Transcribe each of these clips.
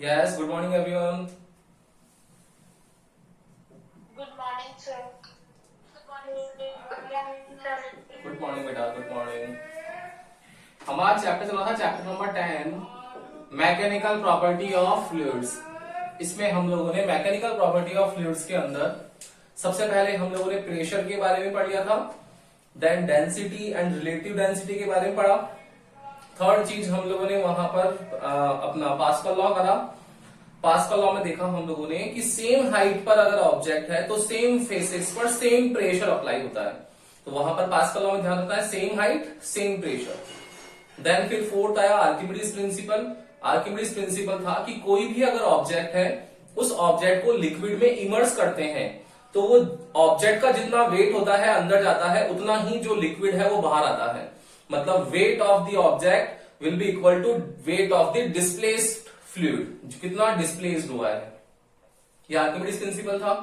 Yes, good morning everyone. Good morning, sir. Good morning, sir. Good morning बेटा, good morning. हमारा chapter चला था chapter number 10 mechanical property of fluids. इसमें हम लोगों ने मैकेनिकल प्रॉपर्टी ऑफ फ्लूइड्स के अंदर सबसे पहले हम लोगों ने प्रेशर के बारे में पढ़ लिया था, then density and relative density के बारे में पढ़ा। थर्ड चीज हम लोगों ने वहां पर अपना पास्कल लॉ करा। पास्कल लॉ में देखा हम लोगों ने कि सेम हाइट पर अगर ऑब्जेक्ट है तो सेम फेसेस पर सेम प्रेशर अप्लाई होता है, तो वहां पर पास्कल लॉ में ध्यान रखना है same height same pressure. Then फिर फोर्थ आया आर्किमिडीज प्रिंसिपल। आर्किमिडीज प्रिंसिपल था कि कोई भी अगर ऑब्जेक्ट है उस ऑब्जेक्ट को लिक्विड में इमर्स करते हैं तो वो ऑब्जेक्ट का जितना वेट होता है अंदर जाता है उतना ही जो लिक्विड है वो बाहर आता है। मतलब weight of the object will be equal to weight of the displaced fluid, कितना डिस्प्लेस्ड हुआ है। ये आर्किमिडीज प्रिंसिपल था।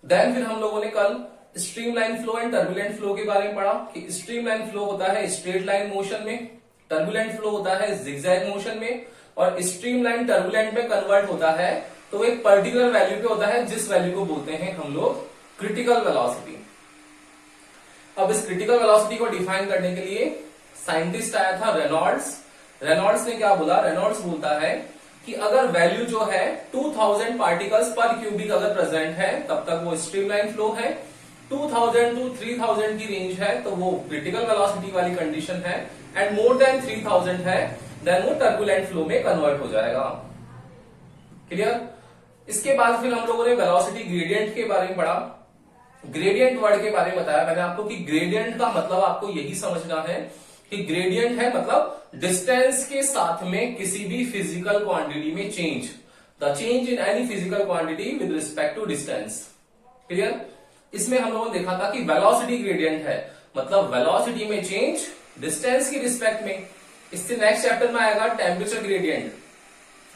देन फिर हम लोगों ने कल streamline flow and turbulent flow के बारे में पढ़ा कि स्ट्रीमलाइन फ्लो होता है स्ट्रेट लाइन मोशन में, टर्बुलेंट फ्लो होता है जिगजैग मोशन में, और स्ट्रीमलाइन टर्बुलेंट में कन्वर्ट होता है तो एक पर्टिकुलर वैल्यू पे होता है जिस वैल्यू को बोलते हैं हम लोग क्रिटिकल वेलोसिटी। अब इस क्रिटिकल वेलोसिटी को डिफाइन करने के लिए साइंटिस्ट आया था रेनॉल्ड्स। रेनॉल्ड्स ने क्या बोला, रेनॉल्ड्स बोलता है कि अगर वैल्यू जो है 2000 पार्टिकल्स पर क्यूबिक अगर प्रेजेंट है तब तक वो स्ट्रीमलाइन फ्लो है, 2000 टू 3000 की रेंज है तो वो क्रिटिकल वेलोसिटी वाली कंडीशन है, एंड मोर देन 3000 है देन वो टर्बुलेंट फ्लो में कन्वर्ट हो जाएगा। क्लियर। इसके बाद फिर हम लोगों ने वेलोसिटी ग्रेडियंट के बारे में पढ़ा। ग्रेडियंट वर्ड के बारे में बताया मैंने आपको कि ग्रेडियंट का मतलब आपको यही समझना है कि ग्रेडियंट है मतलब डिस्टेंस के साथ में किसी भी फिजिकल क्वांटिटी में change, the change in any physical quantity with respect to distance. Clear. इसमें हम लोगों ने देखा था कि वेलोसिटी ग्रेडियंट है मतलब वेलोसिटी में चेंज डिस्टेंस की रिस्पेक्ट में। इससे नेक्स्ट चैप्टर में आएगा टेम्परेचर ग्रेडियंट।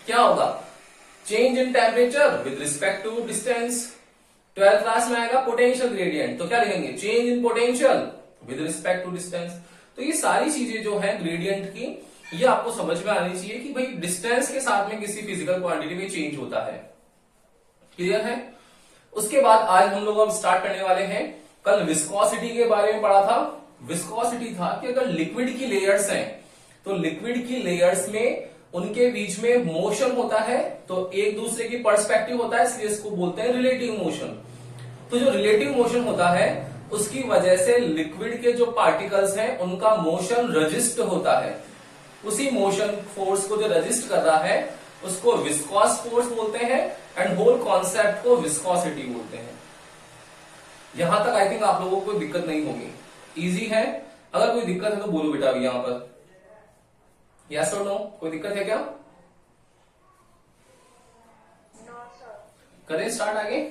क्या होगा, change in temperature with respect to distance. 12th class में आएगा पोटेंशियल ग्रेडियंट, तो क्या लिखेंगे, change in potential with respect to distance. तो ये सारी चीजें जो है ग्रेडियंट की ये आपको समझ में आनी चाहिए कि भाई डिस्टेंस के साथ में किसी फिजिकल क्वांटिटी में चेंज होता है। क्लियर है। उसके बाद आज हम लोग अब स्टार्ट करने वाले हैं, कल विस्कोसिटी के बारे में पढ़ा था। विस्कोसिटी था कि अगर लिक्विड की लेयर्स हैं तो लिक्विड की लेयर्स में उनके बीच में मोशन होता है तो एक दूसरे की पर्सपेक्टिव होता है, इसलिए इसको बोलते हैं रिलेटिव मोशन। तो जो रिलेटिव मोशन होता है उसकी वजह से लिक्विड के जो पार्टिकल्स हैं उनका मोशन रजिस्ट होता है। उसी मोशन फोर्स को जो रजिस्ट कर रहा है उसको विस्कॉस फोर्स बोलते हैं एंड होल कॉन्सेप्ट को विस्कोसिटी बोलते हैं। यहां तक आई थिंक आप लोगों को कोई दिक्कत नहीं होगी, इजी है। अगर कोई दिक्कत है तो बोलो बेटा अभी यहां पर यस और नो, कोई दिक्कत है क्या? No, sir. करें स्टार्ट आगे।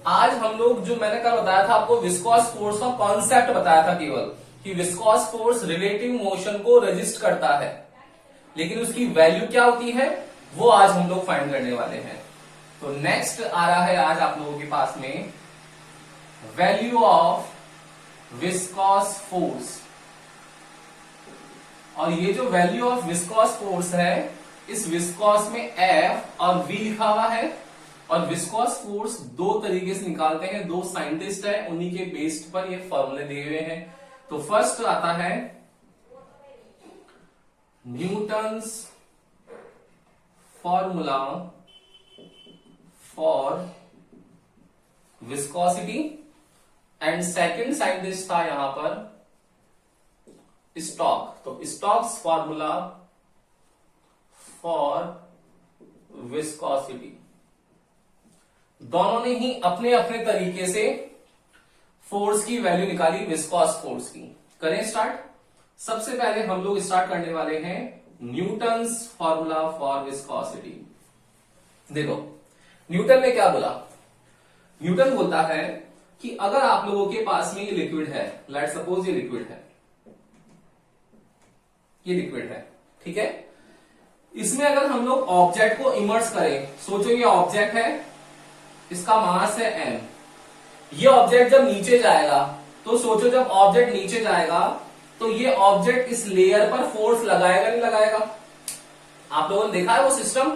आज हम लोग जो मैंने कल बताया था आपको विस्कॉस फोर्स का कॉन्सेप्ट बताया था केवल कि विस्कॉस फोर्स रिलेटिव मोशन को रजिस्ट करता है, लेकिन उसकी वैल्यू क्या होती है वो आज हम लोग फाइंड करने वाले हैं। तो नेक्स्ट आ रहा है आज आप लोगों के पास में वैल्यू ऑफ विस्कॉस फोर्स। और ये जो वैल्यू ऑफ विस्कॉस फोर्स है इस विस्कॉस में F और V लिखा हुआ है, और विस्कॉस फोर्स दो तरीके से निकालते हैं, दो साइंटिस्ट हैं उन्हीं के बेस्ड पर ये फॉर्मूले दिए हुए हैं। तो फर्स्ट आता है Newton's formula for viscosity, and second scientist था यहां पर स्टोक। तो स्टोक्स फॉर्मूला फॉर विस्कोसिटी। दोनों ने ही अपने अपने तरीके से फोर्स की वैल्यू निकाली विस्कॉस फोर्स की। करें स्टार्ट। सबसे पहले हम लोग स्टार्ट करने वाले हैं न्यूटन्स फॉर्मूला फॉर विस्कोसिटी। देखो न्यूटन ने क्या बोला, न्यूटन बोलता है कि अगर आप लोगों के पास में ये लिक्विड है, लेट्स सपोज ये लिक्विड है, ये लिक्विड है, ठीक है, इसमें अगर हम लोग ऑब्जेक्ट को इमर्स करें, सोचो ये ऑब्जेक्ट है, इसका मास है m, ये ऑब्जेक्ट जब नीचे जाएगा तो सोचो जब ऑब्जेक्ट नीचे जाएगा तो ये ऑब्जेक्ट इस लेयर पर फोर्स लगाएगा नहीं लगाएगा? आप लोगों ने देखा है वो सिस्टम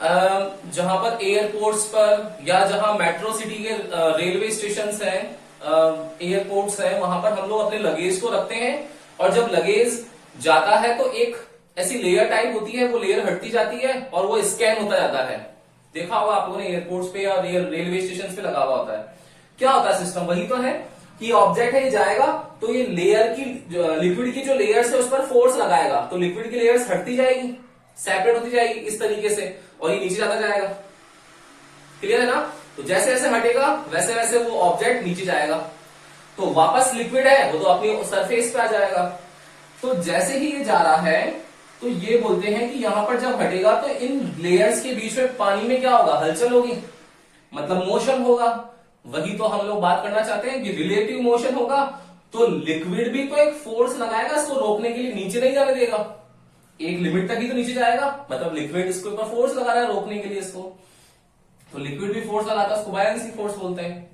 जहां पर एयरपोर्ट्स पर या जहां मेट्रो सिटी के रेलवे स्टेशन हैं, एयरपोर्ट्स हैं, वहां पर हम लोग अपने लगेज को रखते हैं और जब लगेज जाता है तो एक ऐसी लेयर टाइप होती है, वो लेयर हटती जाती है और वो स्कैन होता जाता है। देखा होगा आप लोगों ने एयरपोर्ट्स पे या रेलवे स्टेशन पे लगा हुआ होता है। क्या होता है सिस्टम? वही तो है कि ऑब्जेक्ट है, ये जाएगा तो ये लेयर की लिक्विड की जो लेयर्स है उस पर फोर्स लगाएगा, तो लिक्विड की लेयर्स हटती जाएगी, सेपरेट होती जाएगी इस तरीके से, और ये नीचे जाता जाएगा। क्लियर है ना? तो जैसे जैसे हटेगा वैसे वैसे वो ऑब्जेक्ट नीचे जाएगा, तो वापस लिक्विड है वो तो अपनी सरफेस पे आ जाएगा। तो जैसे ही ये जा रहा है तो ये बोलते हैं कि यहां पर जब हटेगा तो इन लेयर्स के बीच में पानी में क्या होगा? हलचल होगी, मतलब मोशन होगा। वही तो हम लोग बात करना चाहते हैं कि रिलेटिव मोशन होगा। तो लिक्विड भी तो एक फोर्स लगाएगा इसको रोकने के लिए, नीचे नहीं जाने देगा, एक लिमिट तक ही तो नीचे जाएगा, मतलब लिक्विड इसके ऊपर फोर्स लगा रहा है रोकने के लिए इसको, तो लिक्विड भी फोर्स लगाता है, उसको बायनेंसी फोर्स बोलते हैं।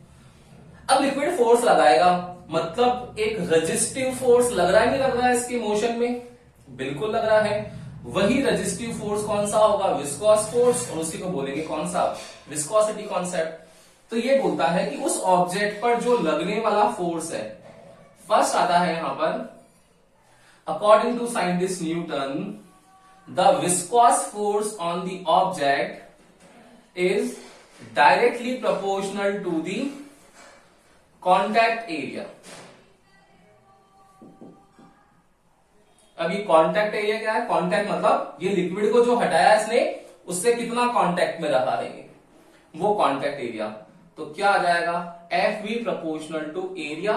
अब लिक्विड फोर्स लगाएगा मतलब एक रेजिस्टिव फोर्स लग रहा है, नहीं लग रहा है इसके मोशन में? बिल्कुल लग रहा है। वही रेजिस्टिव फोर्स कौन सा होगा? विस्कोस फोर्स, और उसी को बोलेंगे कौन सा? Viscosity concept. तो ये बोलता है कि उस ऑब्जेक्ट पर जो लगने वाला फोर्स है, फर्स्ट आता है यहां पर, according to scientist Newton, the viscous force on the object is directly proportional to the contact area. अब ये कॉन्टैक्ट एरिया क्या है? कॉन्टैक्ट मतलब ये लिक्विड को जो हटाया इसने उससे कितना कॉन्टैक्ट में रहा है, वो कॉन्टैक्ट एरिया। तो क्या आ जाएगा? F V proportional to area,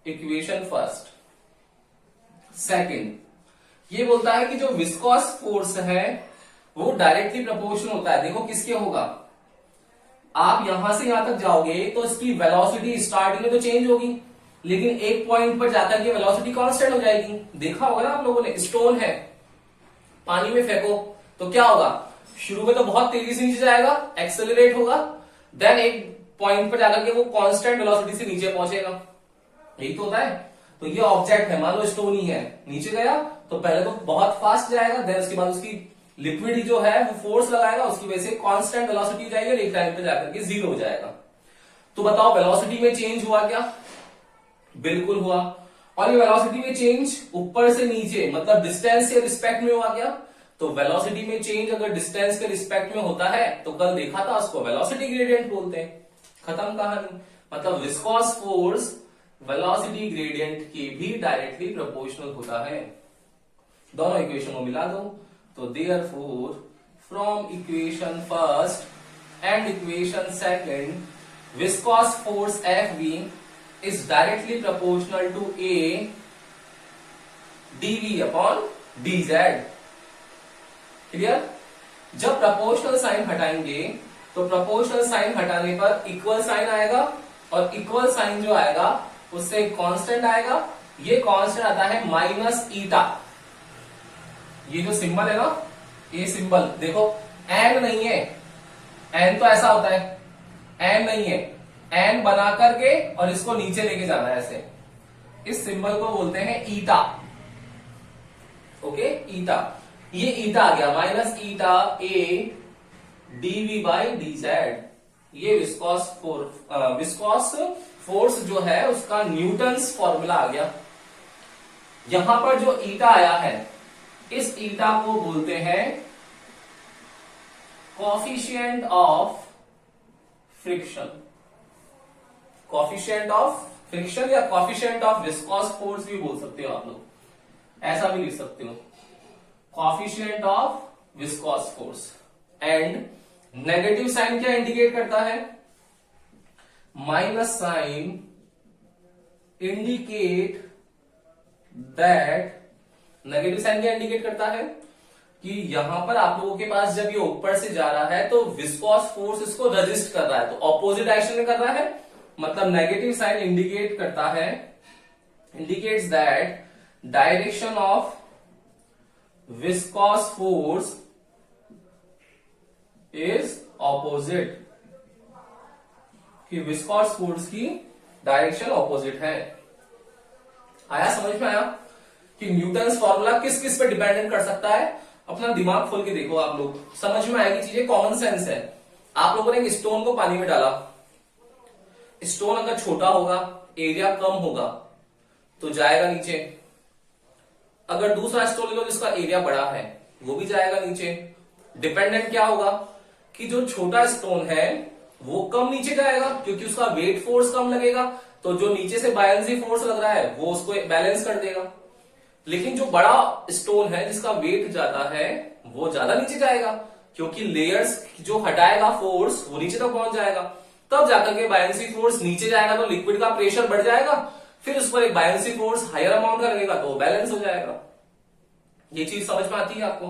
equation first. Second, ये बोलता है कि जो विस्कोस फोर्स है वो डायरेक्टली प्रोपोर्शनल होता है। देखो किसके होगा? आप यहां से यहां तक जाओगे तो इसकी वेलोसिटी स्टार्टिंग में तो चेंज होगी, लेकिन एक पॉइंट पर जाकर के वेलोसिटी कांस्टेंट हो जाएगी। देखा होगा ना आप लोगों ने, स्टोन है, पानी में फेंको तो क्या होगा? शुरू में तो बहुत तेजी से नीचे जाएगा, एक्सेलरेट होगा, देन एक पॉइंट पर जाकर के वो कांस्टेंट वेलोसिटी से नीचे पहुंचेगा। यही तो होता है। तो ये ऑब्जेक्ट है, मान लो स्टोन ही है, नीचे गया तो पहले तो बहुत फास्ट जाएगा, देन उसके बाद उसकी लिक्विड जो है वो फोर्स लगाएगा, उसकी वजह से कांस्टेंट वेलोसिटी जाएगी और एक टाइम पे जाकर के जीरो हो जाएगा। तो बताओ वेलोसिटी में चेंज हुआ क्या? बिल्कुल हुआ। और ये वेलोसिटी में चेंज ऊपर से नीचे मतलब डिस्टेंस के रिस्पेक्ट में हुआ क्या? तो वेलोसिटी में चेंज अगर डिस्टेंस के रिस्पेक्ट में होता है तो कल देखा था उसको वेलोसिटी ग्रेडियंट बोलते हैं। खत्म कहानी। मतलब विस्कोस फोर्स वेलोसिटी ग्रेडियंट के भी डायरेक्टली प्रोपोर्शनल होता है। दोनों इक्वेशन को मिला दो तो therefore from equation first and equation second, viscous force F V is directly proportional to A dV upon dz। Clear? जब प्रोपोर्शनल साइन हटाएंगे तो प्रोपोर्शनल साइन हटाने पर इक्वल साइन आएगा, और इक्वल साइन जो आएगा उससे कांस्टेंट आएगा। ये कांस्टेंट आता है माइनस ईटा। ये जो सिंबल है ना, ये सिंबल देखो, एन नहीं है, एन तो ऐसा होता है, एन नहीं है, एन बना करके और इसको नीचे लेके जाना है ऐसे। इस सिंबल को बोलते हैं ईटा। ओके, ईटा। ये ईटा आ गया, minus eta A DV by d z. ये विस्कोस फोर्स जो है उसका न्यूटन्स फॉर्मूला आ गया। यहां पर जो ईटा आया है, इस ईटा को बोलते हैं coefficient of friction. Coefficient of friction या कोफिशिएंट ऑफ विस्कोस फोर्स भी बोल सकते हो आप लोग, ऐसा भी लिख सकते हो, coefficient of viscous force. And negative sign क्या इंडिकेट करता है? Minus sign indicate that, negative sign क्या इंडिकेट करता है कि यहां पर आप लोगों के पास जब ये ऊपर से जा रहा है तो विस्कोस फोर्स इसको रजिस्ट कर रहा है, तो ऑपोजिट डायरेक्शन में कर रहा है। मतलब नेगेटिव साइन इंडिकेट करता है, indicates that direction of viscous force is opposite, कि विस्कोस फोर्स की डायरेक्शन ऑपोजिट है। आया समझ में? आया कि न्यूटन्स फॉर्मूला किस किस पे डिपेंडेंट कर सकता है? अपना दिमाग खोल के देखो, आप लोग समझ में आएगी चीजें, कॉमन सेंस है। आप लोगों ने एक स्टोन को पानी में डाला, स्टोन अगर छोटा होगा, एरिया कम होगा तो जाएगा नीचे। अगर दूसरा स्टोन ले लो जिसका एरिया बड़ा है, वो भी जाएगा नीचे। डिपेंडेंट क्या होगा कि जो छोटा स्टोन है वो कम नीचे जाएगा क्योंकि उसका वेट फोर्स कम लगेगा, तो जो नीचे से बायन्सी फोर्स लग रहा है वो उसको बैलेंस कर देगा। लेकिन जो बड़ा स्टोन है जिसका वेट ज्यादा है वो ज्यादा नीचे जाएगा क्योंकि लेयर्स जो हटाएगा फोर्स वो नीचे तक पहुंच जाएगा। तब जाकर के बायन्सी फोर्स नीचे जाएगा तो लिक्विड का प्रेशर बढ़ जाएगा, फिर उस पर एक बायन्सी फोर्स हायर अमाउंट का लगेगा तो बैलेंस हो जाएगा। ये चीज समझ में आती है आपको?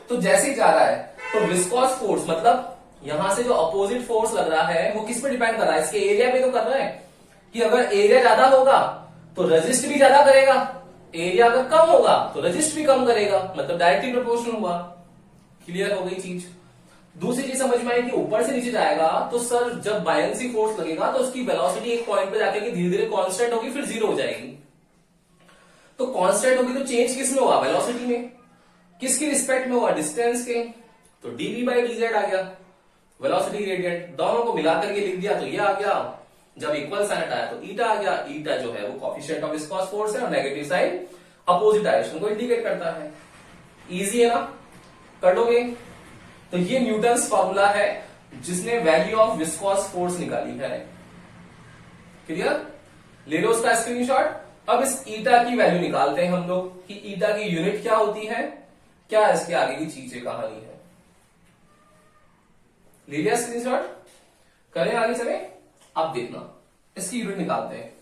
तो जैसे ही जा रहा है तो विस्कॉस फोर्स मतलब यहां से जो अपोजिट फोर्स लग रहा है वो किस पे डिपेंड कर रहा है? इसके एरिया पे तो कर रहा है कि अगर एरिया ज्यादा होगा तो रेजिस्ट भी ज्यादा करेगा, एरिया अगर कम होगा तो रेजिस्ट भी कम करेगा, मतलब डायरेक्टली प्रोपोर्शनल हुआ। क्लियर हो गई चीज? दूसरी चीज समझ में आई कि ऊपर से नीचे जाएगा तो सर जब बायन्सी फोर्स लगेगा तो उसकी वेलोसिटी एक पॉइंट पे जाकर के धीरे धीरे कांस्टेंट होगी, फिर जीरो हो जाएगी। तो कांस्टेंट होगी तो चेंज किस में होगा? वेलोसिटी में। किसकी रिस्पेक्ट में होगा? डिस्टेंस के। तो dv बाई dz आ गया वेलोसिटी ग्रेडियंट। दोनों को मिलाकर के लिख दिया तो ये आ गया। जब इक्वल साइन आया तो ईटा आ गया। ईटा जो है वो कोएफिशिएंट ऑफ विस्कॉस फोर्स है और नेगेटिव साइन अपोजिट डायरेक्शन को इंडिकेट करता है। इजी है ना? कर लोगे? तो ये न्यूटन्स फॉर्मूला है जिसने वैल्यू ऑफ विस्कॉस फोर्स निकाली है। क्लियर? ले लो उसका स्क्रीनशॉट। अब इस ईटा की वैल्यू निकालते हैं हम लोग कि ईटा की यूनिट क्या होती है, क्या इसके आगे की चीजें कहानी है। ले लिया स्क्रीनशॉट? करें आगे चले? अब देखना, इसकी यूनिट निकालते हैं।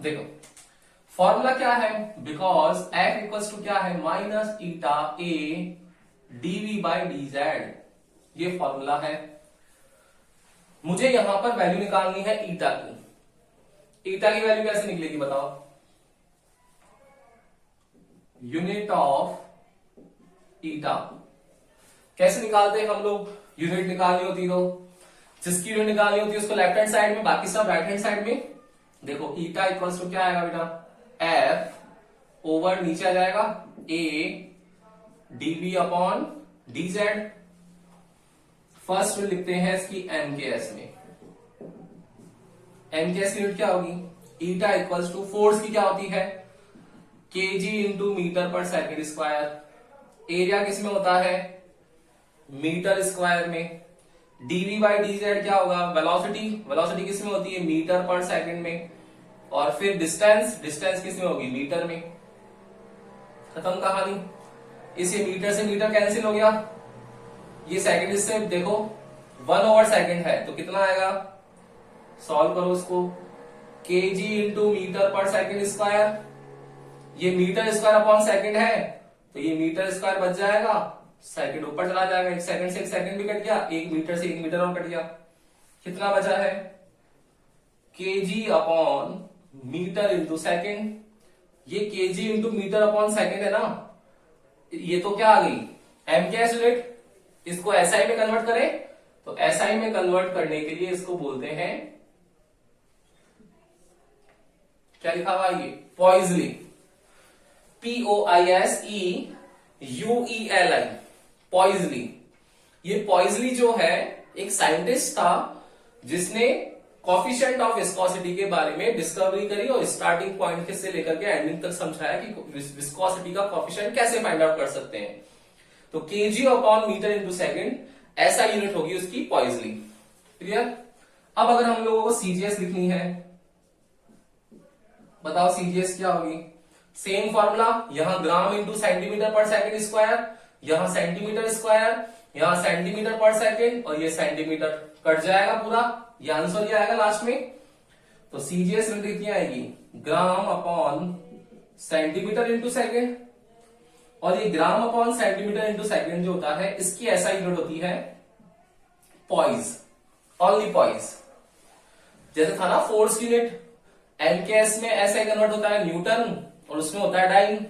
देखो फॉर्मूला क्या है, बिकॉज एफ इक्वल्स टू क्या है? Minus eta A DV by d z. ये फॉर्मूला है। मुझे यहां पर वैल्यू निकालनी है ईटा की। ईटा की वैल्यू कैसे निकलेगी बताओ? यूनिट ऑफ ईटा कैसे निकालते हैं हम लोग? यूनिट निकालनी होती तो जिसकी यूनिट निकालनी होती है उसको लेफ्ट हैंड साइड में, बाकी सब राइट हैंड साइड में। देखो ईटा इक्वल्स टू क्या आएगा बेटा? एफ ओवर नीचे आ जाएगा A DV upon D Z. First में लिखते हैं इसकी एमकेएस में। एमकेएस की यूनिट क्या होगी? ईटा इक्वल्स टू फोर्स की क्या होती है? केजी इंटू मीटर पर सेकेंड स्क्वायर। एरिया किस में होता है? मीटर स्क्वायर में। डीवी बाई डी जेड क्या होगा? वेलोसिटी। वेलोसिटी किस में होती है? मीटर पर सेकेंड में। और फिर डिस्टेंस, डिस्टेंस किस में होगी? मीटर में। खत्म कहानी। इसे मीटर से मीटर कैंसिल हो गया, ये सेकंड इससे देखो 1 ओवर सेकंड है तो कितना आएगा? सॉल्व करो इसको। केजी इंटू मीटर पर सेकंड स्क्वायर। ये मीटर स्क्वायर अपॉन सेकंड है तो ये मीटर स्क्वायर बच जाएगा, सेकंड ऊपर चला जाएगा, एक सेकंड से एक सेकंड भी कट गया, एक मीटर से एक मीटर और कट गया। कितना बचा है? Kg upon metre into second. ये kg into metre upon second है ना, ये तो क्या आ गई? MKS unit. इसको एसआई में कन्वर्ट करें तो एसआई में कन्वर्ट करने के लिए इसको बोलते हैं, क्या लिखा हुआ ये? पॉइजली। POISE UELI, पॉइजली। ये पॉइजली जो है एक साइंटिस्ट था जिसने कोफिशिएंट ऑफ विस्कोसिटी के बारे में डिस्कवरी करी और स्टार्टिंग पॉइंट से लेकर के एंडिंग तक समझाया कि विस्कोसिटी का कोफिशिएंट कैसे फाइंड आउट कर सकते हैं। तो KG upon metre into second ऐसा यूनिट होगी उसकी पॉइजली। क्लियर? अब अगर हम लोगों को सीजीएस लिखनी है, बताओ सीजीएस क्या होगी? सेम फॉर्मूला, यहां ग्राम इंटू सेंटीमीटर पर सेकेंड स्क्वायर, यहां सेंटीमीटर स्क्वायर, यहां सेंटीमीटर पर सेकेंड और ये सेंटीमीटर कट जाएगा पूरा, ये आंसर ये आएगा लास्ट में। तो सीजीएस यूनिट कितनी आएगी? ग्राम अपॉन सेंटीमीटर इंटू सेकेंड। और ये ग्राम अपॉन सेंटीमीटर इंटू सेकेंड जो होता है इसकी ऐसा यूनिट होती है पॉइज, ओनली पॉइज। जैसे था ना फोर्स यूनिट, एमकेएस में ऐसा ही कन्वर्ट होता है न्यूटन और उसमें होता है डाइन।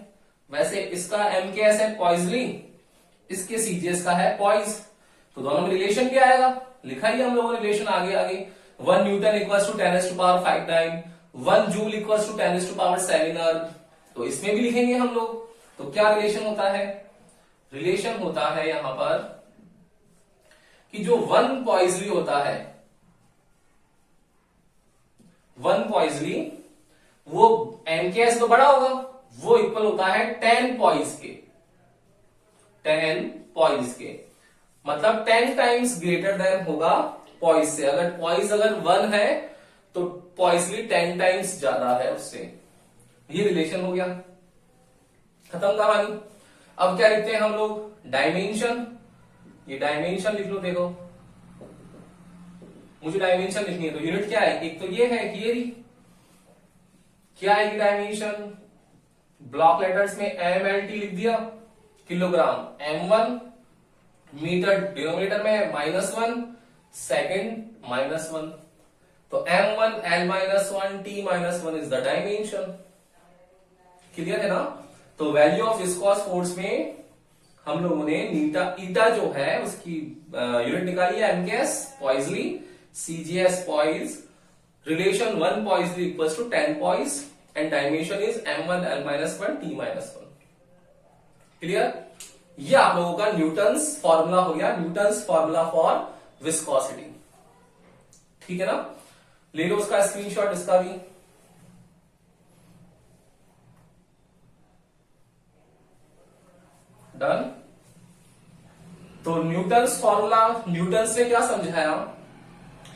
वैसे इसका MKS है पॉइजली, इसके CGS का है पॉइज, तो दोनों में रिलेशन क्या आएगा, लिखा ही हम लोगों ने रिलेशन आगे आगे। 1 newton equal to 10⁵, 1 joule equal to 10⁷ अर्थ, तो इसमें भी लिखेंगे हम लोग। तो क्या रिलेशन होता है, रिलेशन होता है यहां पर कि जो 1 पॉइजली होता है, 1 पॉइजली, वो MKS तो बड़ा होगा, वो इक्वल होता है 10 पॉइज के, 10 पॉइज के, मतलब 10 टाइम्स ग्रेटर देन होगा पॉइज से। अगर पॉइज अगर 1 है तो पॉइजली 10 टाइम्स ज्यादा है उससे। ये रिलेशन हो गया, खत्म कहानी। अब क्या लिखते हैं हम लोग, डायमेंशन। ये डायमेंशन लिख लो, देखो मुझे डायमेंशन लिखनी है तो यूनिट क्या है, एक तो ये है कि ये रही, क्या है ये डायमेंशन, ब्लॉक लेटर्स में MLT लिख दिया, किलोग्राम, M1 मीटर, डिनोमिनेटर में -1, सेकंड -1, तो M1 L-1 T-1 is the dimension. Clear है ना। तो वैल्यू ऑफ विस्कोस फोर्स में हम लोगों ने ईटा जो है उसकी यूनिट निकाली है MKS poiseuille, CGS poise, relation 1 poiseuille equals to 10 poise and dimension is M1 L-1 T-1। Clear. ये आप लोगों का न्यूटन्स फॉर्मूला हो गया, न्यूटन्स फॉर्मूला फॉर विस्कोसिटी। ठीक है ना, ले लो उसका स्क्रीनशॉट, इसका भी। डन। तो न्यूटन्स फॉर्मूला, न्यूटन से क्या समझाया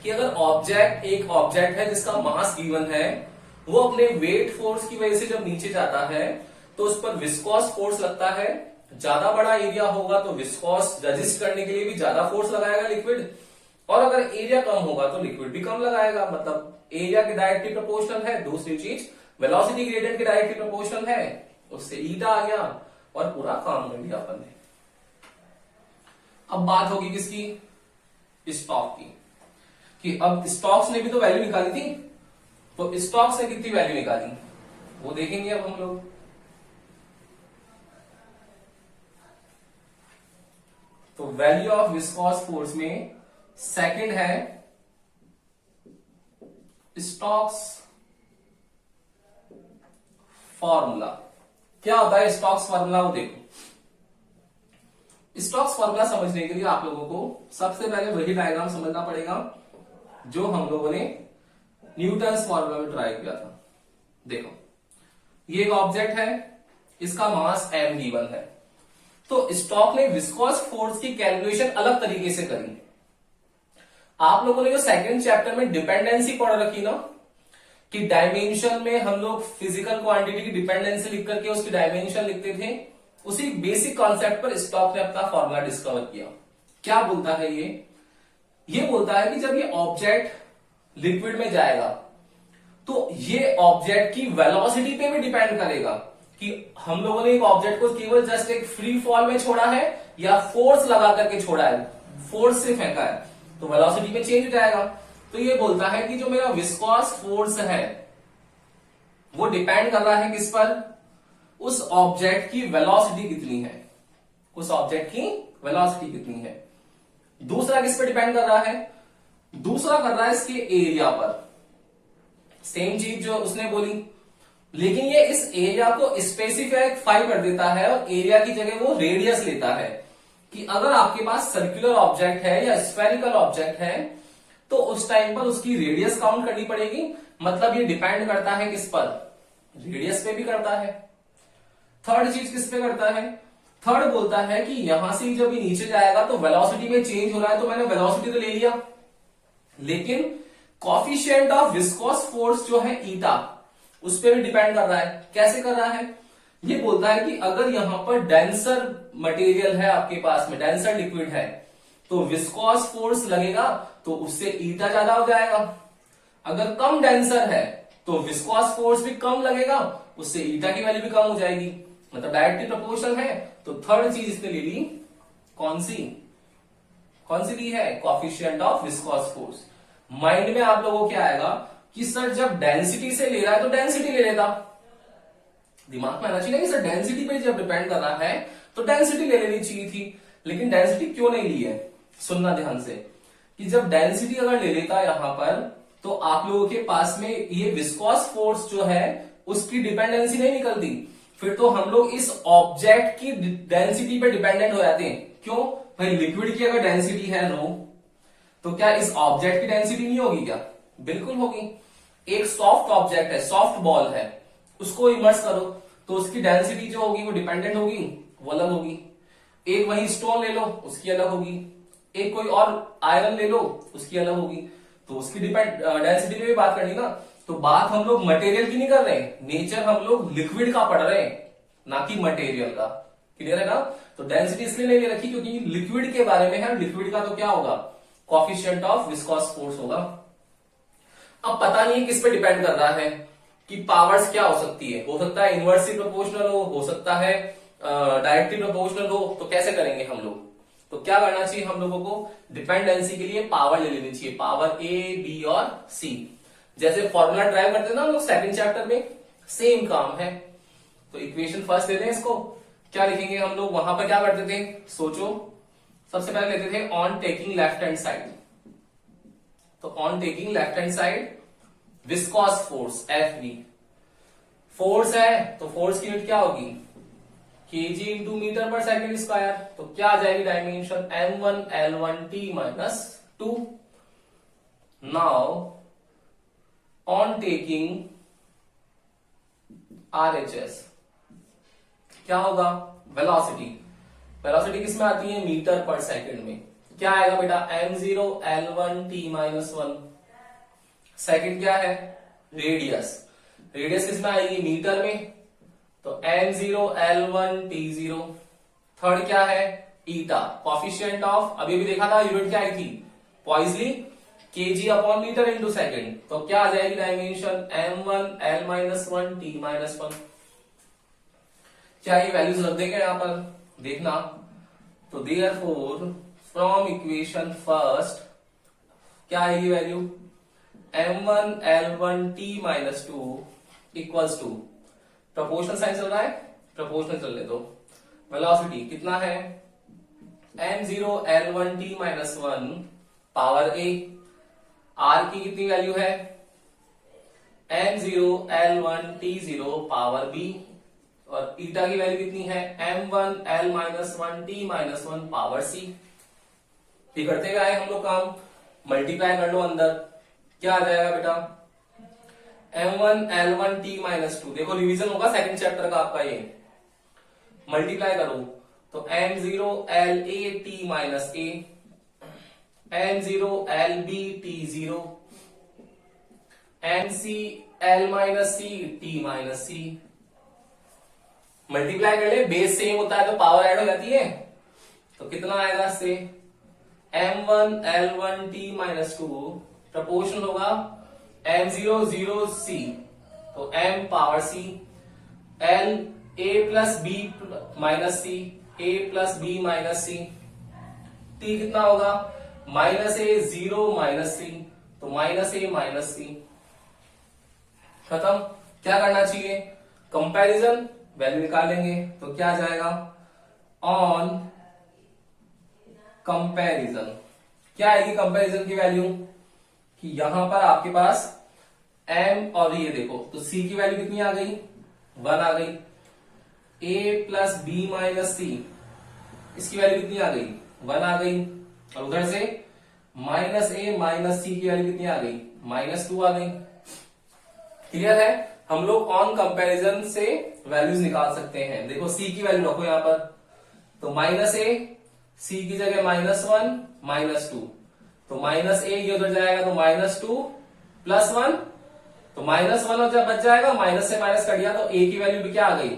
कि अगर ऑब्जेक्ट, एक ऑब्जेक्ट है जिसका मास गिवन है, वो अपने वेट फोर्स की वजह से जब नीचे जाता है तो उस पर विस्कोस फोर्स लगता है। ज्यादा बड़ा एरिया होगा तो विस्कोस रजिस्ट करने के लिए भी ज्यादा फोर्स लगाएगा लिक्विड, और अगर एरिया कम होगा तो लिक्विड भी कम लगाएगा, मतलब एरिया के डायरेक्टली प्रोपोर्शनल है। दूसरी चीज वेलोसिटी ग्रेडियंट के डायरेक्टली प्रोपोर्शनल है, उससे ईटा आ गया और पूरा काम कर लिया अपन ने। अब बात होगी किसकी, स्टॉक की, कि अब स्टॉक्स ने भी तो वैल्यू निकाली थी, तो स्टॉक्स ने कितनी वैल्यू निकाली वो देखेंगे अब हम लोग। तो वैल्यू ऑफ विस्कोस फोर्स में सेकंड है स्टॉक्स फॉर्मूला। क्या होता है स्टॉक्स फॉर्मूला, वो देखो। स्टॉक्स फॉर्मूला समझने के लिए आप लोगों को सबसे पहले वही डायग्राम समझना पड़ेगा जो हम लोगों ने न्यूटन्स फॉर्मूला में ट्राई किया था। देखो ये एक ऑब्जेक्ट है, इसका मास m गिवन है, तो स्टॉक ने विस्कोस फोर्स की कैलकुलेशन अलग तरीके से करी। आप लोगों ने जो सेकंड चैप्टर में डिपेंडेंसी पढ़ रखी ना, कि डायमेंशन में हम लोग फिजिकल क्वांटिटी की डिपेंडेंसी लिख करके उसकी डायमेंशन लिखते थे, उसी बेसिक कॉन्सेप्ट पर स्टॉक ने अपना फॉर्मूला डिस्कवर किया। क्या बोलता है ये बोलता है कि जब ये ऑब्जेक्ट लिक्विड में जाएगा तो ये ऑब्जेक्ट की वेलोसिटी पे भी डिपेंड करेगा कि हम लोगों ने एक ऑब्जेक्ट को केवल जस्ट एक फ्री फॉल में छोड़ा है या फोर्स लगा करके छोड़ा है, फोर्स से फेंका है, तो वेलोसिटी में चेंज हो जाएगा। तो ये बोलता है कि जो मेरा विस्कोस फोर्स है वो डिपेंड कर रहा है किस पर, उस ऑब्जेक्ट की वेलोसिटी कितनी है, उस ऑब्जेक्ट की वेलोसिटी कितनी है। दूसरा किस पर डिपेंड कर रहा है, दूसरा कर रहा है इसके एरिया पर। सेम चीज जो उसने बोली, लेकिन ये इस एरिया को स्पेसिफाई कर देता है और एरिया की जगह वो रेडियस लेता है, कि अगर आपके पास सर्कुलर ऑब्जेक्ट है या स्फेरिकल ऑब्जेक्ट है तो उस टाइम पर उसकी रेडियस काउंट करनी पड़ेगी। मतलब ये डिपेंड करता है किस पर, रेडियस पे भी करता है। थर्ड चीज किस पे करता है, थर्ड बोलता है कि यहां से जब ये नीचे जाएगा तो वेलोसिटी में चेंज हो रहा है, तो मैंने वेलोसिटी तो ले लिया, लेकिन कॉफिशिएंट ऑफ विस्कोस फोर्स जो है ईटा, उस पर भी डिपेंड कर रहा है। कैसे कर रहा है, ये बोलता है कि अगर यहां पर डेंसर मटेरियल है आपके पास में, डेंसर लिक्विड है, तो विस्कोस फोर्स लगेगा तो उससे ईटा ज्यादा हो जाएगा। अगर कम डेंसर है तो विस्कोस फोर्स भी कम लगेगा, उससे ईटा की वैल्यू भी कम हो जाएगी, मतलब डायरेक्टली प्रोपोर्शनल है। तो थर्ड चीज इसने ले ली, कौन सी ली है, coefficient of viscous force. Mind में आप लोगों को क्या आएगा कि सर जब डेंसिटी से ले रहा है तो डेंसिटी ले लेता, दिमाग में आना चाहिए ना कि सर डेंसिटी पे जब डिपेंड कर रहा है तो डेंसिटी ले लेनी चाहिए थी, लेकिन डेंसिटी क्यों नहीं ली है? सुनना ध्यान से कि जब डेंसिटी अगर ले लेता यहां पर तो आप लोगों के पास में ये विस्कॉस फोर्स जो है उसकी डिपेंडेंसी नहीं निकलती, फिर तो हम लोग इस ऑब्जेक्ट की डेंसिटी पे डिपेंडेंट हो जाते हैं। क्यों भाई? लिक्विड की अगर डेंसिटी है नो, तो क्या इस ऑब्जेक्ट की डेंसिटी नहीं होगी क्या? बिल्कुल होगी। एक सॉफ्ट ऑब्जेक्ट है, सॉफ्ट बॉल है, उसको इमर्स करो तो उसकी डेंसिटी जो होगी वो डिपेंडेंट होगी, वो अलग होगी। एक वही स्टोन ले लो, उसकी अलग होगी। एक कोई और आयरन ले लो, उसकी अलग होगी। तो उसकी डेंसिटी में भी बात करनी ना। तो बात हम लोग मटेरियल की नहीं कर रहे हैं, नेचर हम लोग लिक्विड का पढ़ रहे हैं, ना कि मटेरियल का। क्लियर है ना? तो डेंसिटी इसलिए नहीं ले रखी क्योंकि लिक्विड के बारे में है, लिक्विड का तो क्या होगा? कोएफिशिएंट ऑफ विस्कॉस फोर्स होगा। अब पता नहीं किस पे डिपेंड कर रहा है कि पावर्स क्या हो सकती है। हो सकता है इनवर्सली प्रोपोर्शनल हो सकता है डायरेक्टली प्रोपोर्शनल हो। तो कैसे करेंगे हम लोग? तो क्या करना चाहिए हम लोगों को? डिपेंडेंसी के लिए पावर ले लेनी चाहिए, पावर ए बी और सी। जैसे फॉर्मूला ड्राइव करते हैं ना हम लोग सेकंड चैप्टर में, सेम काम है। तो इक्वेशन फर्स्ट लेते हैं, इसको क्या लिखेंगे हम लोग? वहां पर क्या करते थे सोचो। सबसे पहले लेते थे on taking left hand side. तो on taking left hand side viscous force F V. Force है तो फोर्स की यूनिट क्या होगी? केजी इंटू मीटर पर सेकेंड स्क्वायर। तो क्या आ जाएगी dimension? m1l1t minus 2। Now on taking RHS क्या होगा? वेलोसिटी। वेलोसिटी किसमें आती है? मीटर पर सेकंड में। क्या आएगा बेटा? m0l1t minus 1। सेकंड क्या है? रेडियस। रेडियस किसमें आएगी? मीटर में। तो m0l1t0। थर्ड क्या है? ईटा। कोएफिशिएंट ऑफ अभी भी देखा था, यूनिट क्या आई थी? Poiseuille kg upon metre into second. तो क्या आ जाएगी डायमेंशन? m1l-1t minus 1। क्या ये वैल्यूज रख देंगे यहां पर? देखना। तो देयरफॉर फ्रॉम इक्वेशन फर्स्ट क्या आएगी value? m1l1t minus 2 equals to, proportional sign चल रहा है, प्रोपोर्शनल चलने दो। वेलोसिटी कितना है? m0l1t minus 1 power a। r की कितनी वैल्यू है? m0l1t0 power b। और ईटा की वैल्यू कितनी है? m1l minus 1t minus 1 power c। ये करते हुए आए हम लोग काम, मल्टीप्लाई कर लो अंदर। क्या आ जाएगा बेटा? m1l1t minus 2। देखो रिवीजन होगा सेकंड चैप्टर का आपका ये। मल्टीप्लाई करो तो m0l-a-t minus a, m0l-b-t0, mc-l minus c t minus c। Multiply कर ले, बेस सेम होता है तो पावर ऐड हो जाती है। तो कितना आएगा इससे? m1l1t माइनस 2 प्रोपोर्शनल होगा m0 तो m power c, l a plus b minus c, a plus b minus c। t कितना होगा? माइनस a 0 माइनस c, तो माइनस a माइनस c। खत्म। क्या करना चाहिए? कंपैरिजन, वैल्यू निकालेंगे। तो क्या जाएगा? ऑन कंपैरिजन क्या आएगी कंपैरिजन की वैल्यू? कि यहां पर आपके पास m और ये देखो, तो c की वैल्यू कितनी आ गई? 1 आ गई। a प्लस बी माइनस सी, इसकी वैल्यू कितनी आ गई? 1 आ गई। और उधर से माइनस a माइनस सी की वैल्यू कितनी आ गई? माइनस 2 आ गई। क्लियर है? हम लोग ऑन कंपैरिजन से वैल्यूज निकाल सकते हैं। देखो c की वैल्यू रखो यहां पर, तो माइनस a, c की जगह माइनस 1 माइनस 2, तो माइनस a ये उधर जाएगा तो माइनस 2 प्लस 1, तो माइनस 1 और जब बच जाएगा माइनस से माइनस कट गया तो a की वैल्यू भी क्या आ गई?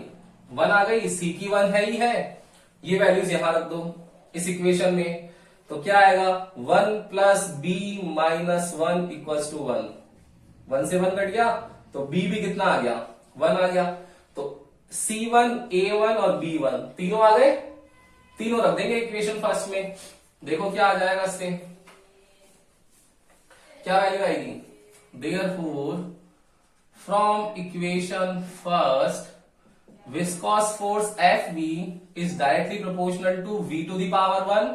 1 आ गई। c की 1 है ही है, ये वैल्यूज यहां रख दो इस इक्वेशन में। तो क्या आएगा? 1 plus B minus 1 equals to 1। 1 से 1 कट गया तो b भी कितना आ गया? 1 आ गया। तो c1, a1 और b1 तीनों आ गए, तीनों रख देंगे इक्वेशन फर्स्ट में। देखो क्या आ जाएगा इससे, क्या वैल्यू आएगी? Therefore from equation first viscous force F V is directly proportional to V to the power 1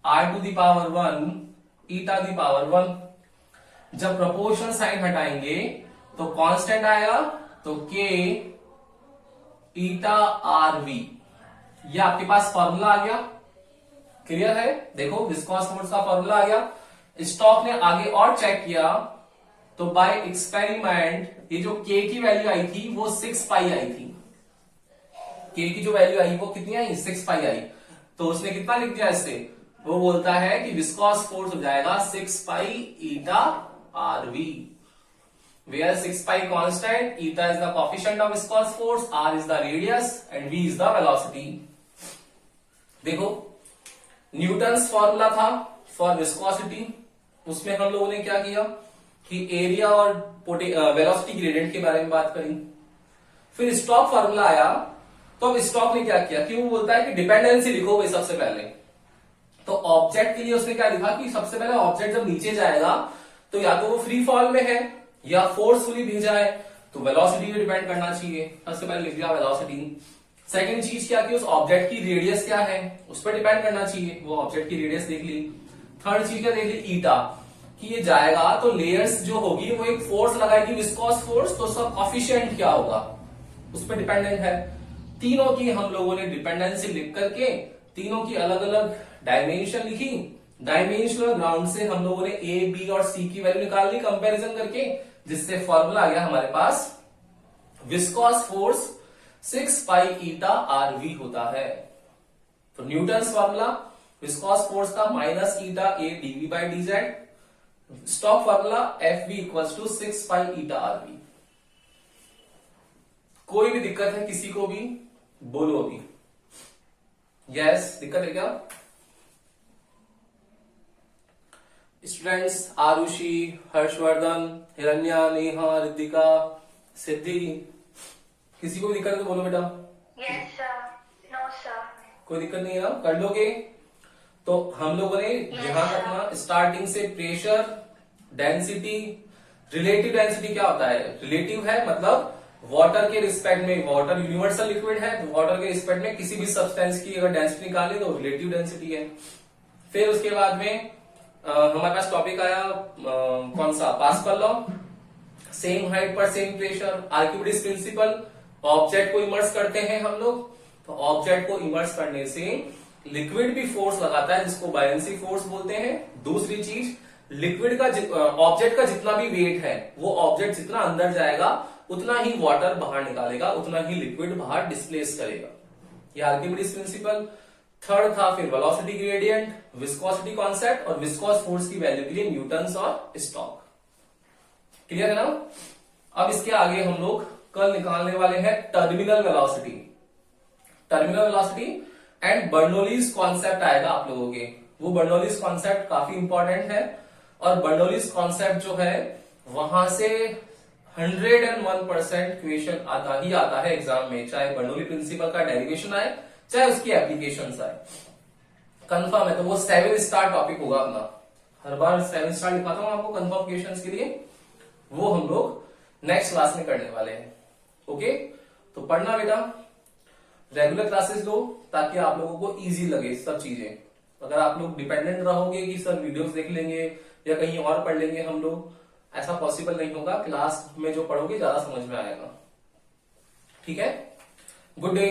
r to the power 1 eta the power 1। जब प्रोपोर्शनल साइन हटाएंगे तो कांस्टेंट आएगा, तो के ईटा आर वी, ये आपके पास फॉर्मूला आ गया। क्लियर है? देखो विस्कॉस फोर्स का फॉर्मूला आ गया। स्टॉक ने आगे और चेक किया तो बाय एक्सपेरिमेंट ये जो के की वैल्यू आई थी वो 6 पाई आई थी। के की जो वैल्यू आई वो कितनी आई? 6 पाई आई। तो उसने कितना लिख दिया इससे? वो बोलता है कि विस्कॉस फोर्स हो जाएगा 6 pi eta r we, where 6 pi constant, eta is the coefficient of viscous force, r is the radius and v is the velocity। देखो न्यूटन्स फॉर्मूला था फॉर विस्कोसिटी, उसमें हम लोगों ने क्या किया कि एरिया और वेलोसिटी ग्रेडियंट के बारे में बात करी। फिर स्टॉक फॉर्मूला आया, तो अब स्टॉक ने क्या किया कि वो बोलता है कि डिपेंडेंसी लिखो भाई सबसे पहले। तो ऑब्जेक्ट के लिए उसने क्या लिखा कि सबसे पहले ऑब्जेक्ट जब नीचे जाएगा तो या तो वो फ्री फॉल में है या फोर्सफुली भेजा है, तो वेलोसिटी पे डिपेंड करना चाहिए। सबसे पहले लिख दिया वेलोसिटी। सेकंड चीज क्या कि उस ऑब्जेक्ट की रेडियस क्या है उस पर डिपेंड करना चाहिए, वो ऑब्जेक्ट की रेडियस देख ली। थर्ड चीज क्या देख ली? ईटा, कि ये जाएगा तो लेयर्स जो होगी वो एक फोर्स लगाएगी विस्कॉस फोर्स, तो उसका कॉफिशिएंट क्या होगा उस पर डिपेंडेंट है। तीनों की हम लोगों ने डिपेंडेंसी लिख करके तीनों की अलग अलग डायमेंशन लिखी। डायमेंशनल ग्राउंड से हम लोगों ने ए बी और सी की वैल्यू निकाल ली कंपैरिजन करके, जिससे फॉर्मूला आ गया हमारे पास viscous force 6 pi eta r v होता है। तो न्यूटन्स फॉर्मूला विस्कॉस फोर्स का minus eta A DV by dz, Stokes formula F V equals to 6 pi eta r v. कोई भी दिक्कत है किसी को भी बोलो अभी। यस, दिक्कत है क्या स्टूडेंट्स? आरुषि, हर्षवर्धन, हिरण्या, नेहा, रिद्धिका, सिद्धि, किसी को भी दिक्कत है तो बोलो बेटा। Yes, sir. No, sir. कोई दिक्कत नहीं है ना, कर लोगे? तो हम लोगों ने ध्यान रखना स्टार्टिंग से प्रेशर, डेंसिटी, रिलेटिव डेंसिटी क्या होता है? रिलेटिव है मतलब वाटर के रिस्पेक्ट में, वाटर यूनिवर्सल लिक्विड है तो वाटर के रिस्पेक्ट में किसी भी सब्सटेंस की अगर डेंसिटी निकाले तो रिलेटिव डेंसिटी है। फिर उसके बाद में हमारे पास टॉपिक आया कौन सा? पास्कल लॉ, सेम हाइट पर same pressure, Archimedes principal. Object को इमर्स करते हैं हम लोग, तो ऑब्जेक्ट को इमर्स करने से लिक्विड भी फोर्स लगाता है जिसको बायंसी फोर्स बोलते हैं। दूसरी चीज, लिक्विड का ऑब्जेक्ट का जितना भी वेट है वो ऑब्जेक्ट जितना अंदर जाएगा उतना ही वाटर बाहर निकालेगा, उतना ही लिक्विड बाहर डिस्प्लेस करेगा। ये आर्किमिडीज प्रिंसिपल। थर्ड था फिर वेलोसिटी ग्रेडियंट, विस्कोसिटी कॉन्सेप्ट और विस्कोस फोर्स की वैल्यू के लिए न्यूटन्स और स्टॉक। क्लियर है ना? अब इसके आगे हम लोग कल निकालने वाले हैं terminal velocity. Terminal velocity and Bernoulli's concept आएगा आप लोगों के। वो बर्नौलीज कॉन्सेप्ट काफी इंपॉर्टेंट है और बर्नौलीज कॉन्सेप्ट जो है वहां से 101% क्वेश्चन आता ही आता है एग्जाम में, चाहे बर्नौली प्रिंसिपल का डेरिवेशन आए चाहे उसकी एप्लीकेशन आए, कंफर्म है। तो वो 7 स्टार टॉपिक होगा अपना, हर बार 7 स्टार लिखाता हूं आपको कंफर्म क्वेश्चंस के लिए, वो हम लोग नेक्स्ट क्लास में करने वाले हैं। ओके, तो पढ़ना बेटा, रेगुलर क्लासेस लो ताकि आप लोगों को इजी लगे सब चीजें। अगर आप लोग डिपेंडेंट रहोगे कि सर वीडियोस देख लेंगे या कहीं और पढ़ लेंगे हम लोग, ऐसा पॉसिबल नहीं होगा। क्लास में जो पढ़ोगे ज्यादा समझ में आएगा। ठीक है, गुड डे।